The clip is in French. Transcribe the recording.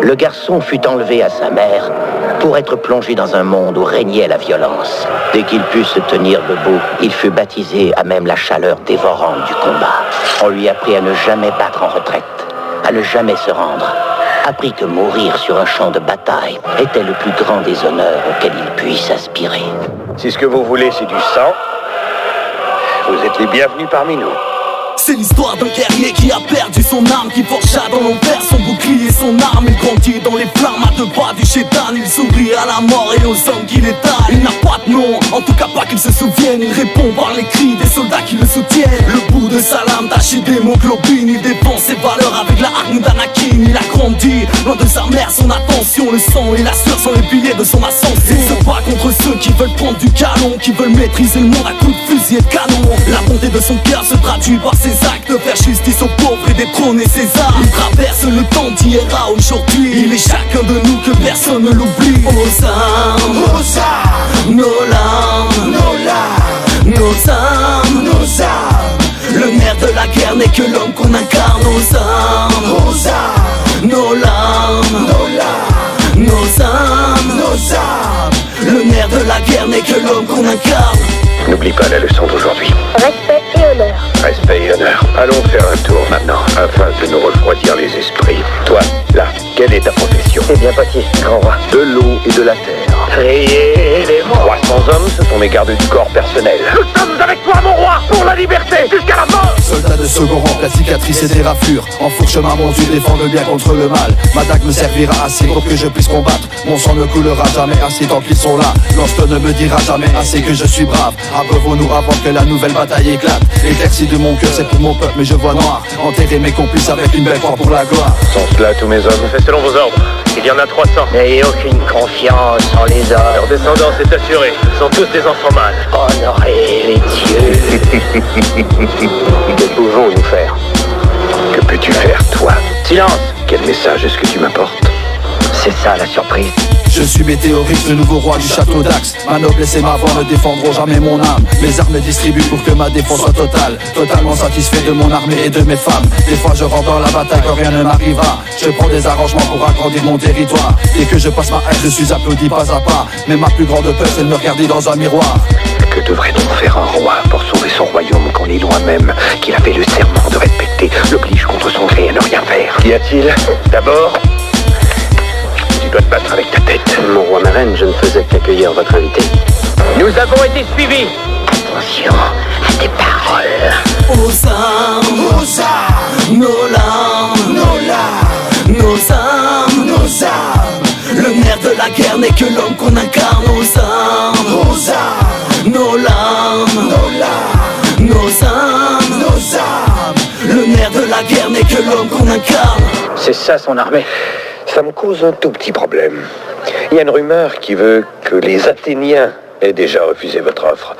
Le garçon fut enlevé à sa mère pour être plongé dans un monde où régnait la violence. Dès qu'il put se tenir debout, il fut baptisé à même la chaleur dévorante du combat. On lui apprit à ne jamais battre en retraite, à ne jamais se rendre. Apprit que mourir sur un champ de bataille était le plus grand des honneurs auquel il puisse aspirer. Si ce que vous voulez, c'est du sang, vous êtes les bienvenus parmi nous. C'est l'histoire d'un guerrier qui a perdu son âme, qui forgea dans l'enfer son bouclier, son arme. Il grandit dans les flammes à deux pas du chétan. Il sourit à la mort et aux hommes qui l'étalent. Il n'a pas de nom, en tout cas pas qu'il se souvienne. Il répond par les cris des soldats qui le soutiennent. Le bout de sa lame taché d'hémoglobine. Il défend ses valeurs avec la hargne d'Anakin. Il a grandi, loin de sa mère, son attention. Le sang et la sueur sont les piliers de son ascension. Il se bat contre ceux qui veulent prendre du canon, qui veulent maîtriser le monde à coups de fusil et de canon. La bonté de son cœur se traduit par ses actes, faire justice aux pauvres et détrôner César. Il traverse le temps d'hier à aujourd'hui. Il est chacun de nous que personne ne l'oublie. Aux armes, nos larmes, nos âmes, le nerf de la guerre n'est que l'homme qu'on incarne. Aux armes, nos larmes, nos âmes, le nerf de la guerre n'est que l'homme qu'on incarne. N'oublie pas la leçon d'aujourd'hui. Respect et honneur. Respect et honneur. Allons faire un tour maintenant, afin de nous refroidir les esprits. Toi, là, quelle est ta profession? Eh bien, Potier, grand roi. De l'eau et de la terre. Priez les morts. 300 hommes, ce sont mes gardes du corps personnel. Nous sommes avec toi, mon roi, pour la liberté, jusqu'à la mort. Soldat de second rang, la cicatrice et des raflures. Enfourche ma monture, défends le bien contre le mal. Ma dague me servira assez pour que je puisse combattre. Mon sang ne coulera jamais assez tant qu'ils sont là. L'hoste ne me dira jamais assez que je suis brave. Abreuvons-nous avant que la nouvelle bataille éclate. L'éclaircie de mon cœur, c'est pour mon peuple, mais je vois noir. Enterrer mes complices avec une belle croix pour la gloire. Sont cela tous mes hommes? C'est selon vos ordres. Il y en a 300. N'ayez aucune confiance en les hommes. Leur descendance est assurée. Ils sont tous des enfants mâles. Honorez les dieux. Que pouvons-nous faire? Que peux-tu faire, toi? Silence. Quel message est-ce que tu m'apportes? C'est ça la surprise. Je suis Météorix, le nouveau roi du château d'Axe. Ma noblesse et ma voix ne défendront jamais mon âme. Mes armes distribuent pour que ma défense soit totale. Totalement satisfait de mon armée et de mes femmes. Des fois je rentre dans la bataille quand rien ne m'arrivera. Je prends des arrangements pour agrandir mon territoire. Dès que je passe ma haine, je suis applaudi pas à pas. Mais ma plus grande peur, c'est de me regarder dans un miroir. Que devrait donc faire un roi pour sauver son royaume quand les lois même qu'il a fait le serment de respecter l'obligent contre son gré à ne rien faire? Qu'y a-t-il? D'abord, tu dois te battre avec ta tête. Mon roi, ma reine, je ne faisais qu'accueillir votre invité. nous avons été suivis. Attention à tes paroles. Aux armes, nos larmes, nos âmes, le nerf de la guerre n'est que l'homme qu'on incarne. Aux armes, nos larmes, nos âmes, le nerf de la guerre n'est que l'homme qu'on incarne. C'est ça son armée. Ça me cause un tout petit problème. Il y a une rumeur qui veut que les Athéniens aient déjà refusé votre offre.